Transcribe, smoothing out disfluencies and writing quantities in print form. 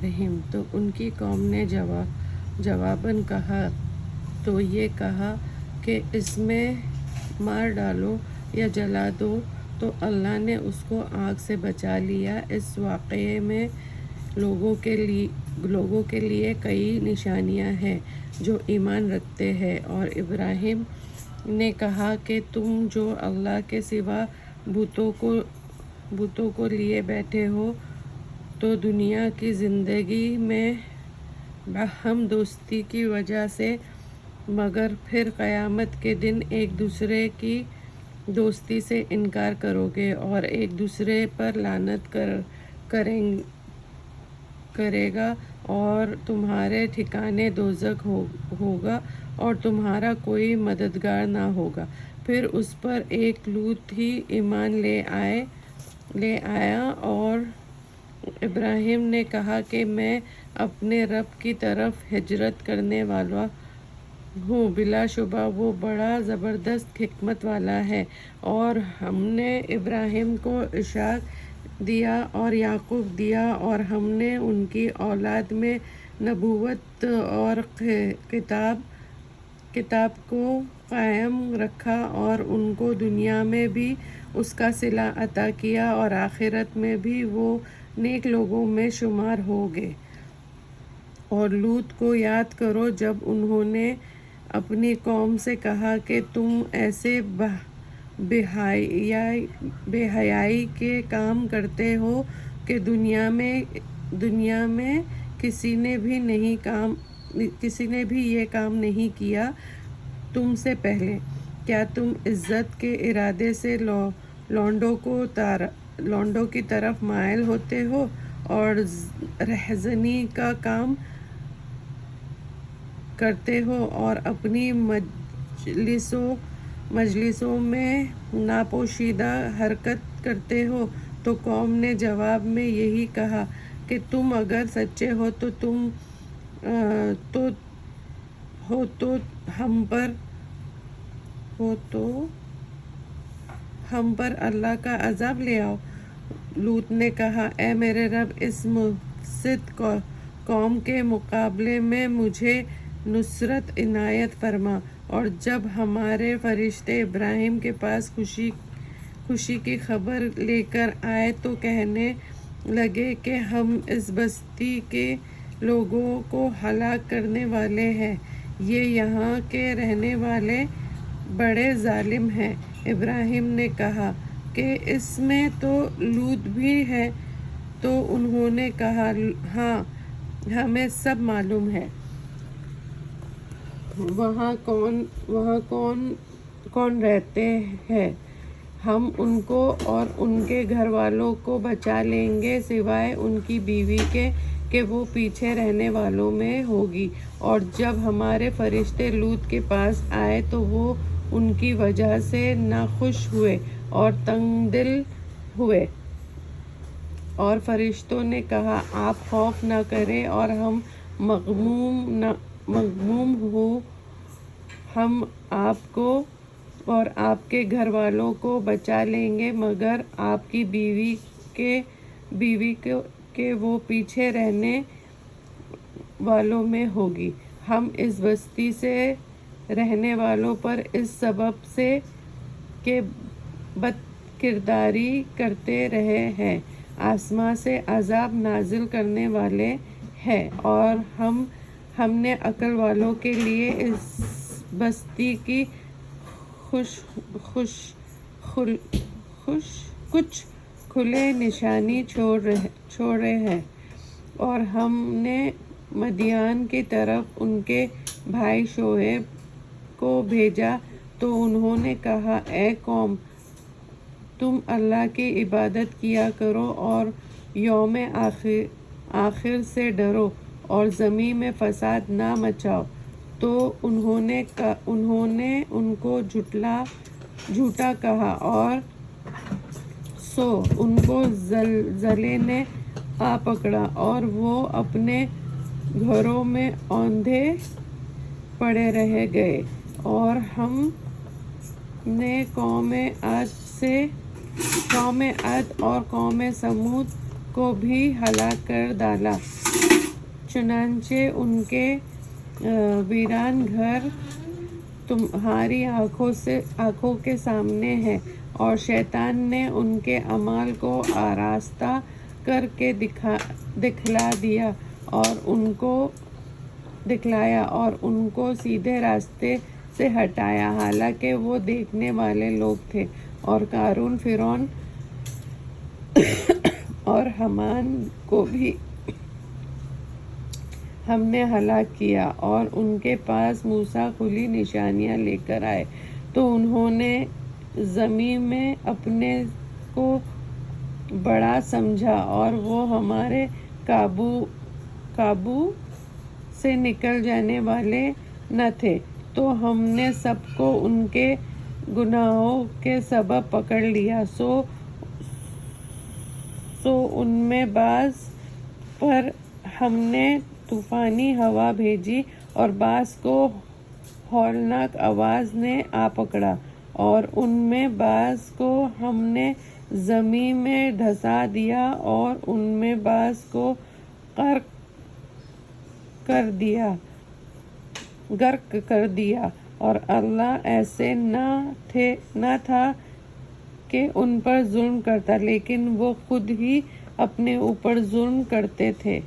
بِأَمْوَالِهِمْ، تو ان کی قوم نے جواباً کہا، تو یہ کہا کہ اس میں مار ڈالو یا جلا دو، تو اللہ نے اس کو آگ سے بچا لیا۔ اس واقعے میں لوگوں کے لیے کئی نشانیاں ہیں جو ایمان رکھتے ہیں۔ اور ابراہیم نے کہا کہ تم جو اللہ کے سوا بتوں کو لیے بیٹھے ہو، تو دنیا کی زندگی میں باہم دوستی کی وجہ سے، مگر پھر قیامت کے دن ایک دوسرے کی دوستی سے انکار کرو گے اور ایک دوسرے پر لعنت کرے گا، اور تمہارے ٹھکانے دوزخ ہوگا اور تمہارا کوئی مددگار نہ ہوگا۔ پھر اس پر ایک لوط ہی ایمان لے آیا، اور ابراہیم نے کہا کہ میں اپنے رب کی طرف ہجرت کرنے والا ہوں، بلا شبہ وہ بڑا زبردست حکمت والا ہے۔ اور ہم نے ابراہیم کو اسحاق دیا اور یعقوب دیا، اور ہم نے ان کی اولاد میں نبوت اور کتاب کو قائم رکھا، اور ان کو دنیا میں بھی اس کا صلہ عطا کیا، اور آخرت میں بھی وہ نیک لوگوں میں شمار ہوں گے۔ اور لوط کو یاد کرو جب انہوں نے اپنی قوم سے کہا کہ تم ایسے بے حیائی کے کام کرتے ہو کہ دنیا میں کسی نے بھی یہ کام نہیں کیا تم سے پہلے۔ کیا تم عزت کے ارادے سے لونڈوں کی طرف مائل ہوتے ہو اور رہزنی کا کام کرتے ہو اور اپنی مجلسوں میں ناپوشیدہ حرکت کرتے ہو؟ تو قوم نے جواب میں یہی کہا کہ تم اگر سچے ہو تو ہم پر اللہ کا عذاب لے آؤ۔ لوط نے کہا، اے میرے رب، اس مفسد قوم کے مقابلے میں مجھے نصرت عنایت فرما۔ اور جب ہمارے فرشتے ابراہیم کے پاس خوشی کی خبر لے کر آئے تو کہنے لگے کہ ہم اس بستی کے لوگوں کو ہلاک کرنے والے ہیں، یہ یہاں کے رہنے والے بڑے ظالم ہیں۔ ابراہیم نے کہا کہ اس میں تو لوط بھی ہے، تو انہوں نے کہا، ہاں، ہمیں سب معلوم ہے۔ وہاں کون رہتے ہیں، ہم ان کو اور ان کے گھر والوں کو بچا لیں گے، سوائے ان کی بیوی کے کہ وہ پیچھے رہنے والوں میں ہوگی۔ اور جب ہمارے فرشتے لوط کے پاس آئے تو وہ ان کی وجہ سے ناخوش ہوئے اور تنگ دل ہوئے۔ اور فرشتوں نے کہا، آپ خوف نہ کریں اور ہم مغموم ہوں، ہم آپ کو اور آپ کے گھر والوں کو بچا لیں گے، مگر آپ کی بیوی کہ وہ پیچھے رہنے والوں میں ہوگی۔ ہم اس بستی سے رہنے والوں پر اس سبب سے کہ بد کرداری کرتے رہے ہیں، آسمان سے عذاب نازل کرنے والے ہیں، اور ہم نے عقل والوں کے لیے اس بستی کی کچھ کھلے نشانی چھوڑے ہیں۔ اور ہم نے مدین کی طرف ان کے بھائی شعیب کو بھیجا، تو انہوں نے کہا، اے قوم، تم اللہ کی عبادت کیا کرو اور یوم آخر سے ڈرو اور زمین میں فساد نہ مچاؤ۔ تو انہوں نے ان کو جھوٹا کہا، اور سو ان کو زلزلے نے آ پکڑا اور وہ اپنے گھروں میں اوندھے پڑے رہ گئے۔ اور ہم نے قوم عاد اور قوم سمود کو بھی ہلاک کر ڈالا۔ چنانچہ ان کے ویران گھر تمہاری آنکھوں کے سامنے ہے، اور شیطان نے ان کے اعمال کو آراستہ کر کے دکھلایا اور ان کو سیدھے راستے سے ہٹایا، حالانکہ وہ دیکھنے والے لوگ تھے۔ اور قارون، فرعون اور حامان کو بھی ہم نے ہلاک کیا، اور ان کے پاس موسیٰ کھلی نشانیاں لے کر آئے، تو انہوں نے زمین میں اپنے کو بڑا سمجھا، اور وہ ہمارے قابو سے نکل جانے والے نہ تھے۔ تو ہم نے سب کو ان کے گناہوں کے سبب پکڑ لیا، سو ان میں بعض پر ہم نے طوفانی ہوا بھیجی، اور بعض کو ہولناک آواز نے آ پکڑا، اور ان میں بعض کو ہم نے زمین میں دھسا دیا، اور ان میں بعض کو غرق کر دیا، اور اللہ ایسے نہ تھا کہ ان پر ظلم کرتا، لیکن وہ خود ہی اپنے اوپر ظلم کرتے تھے۔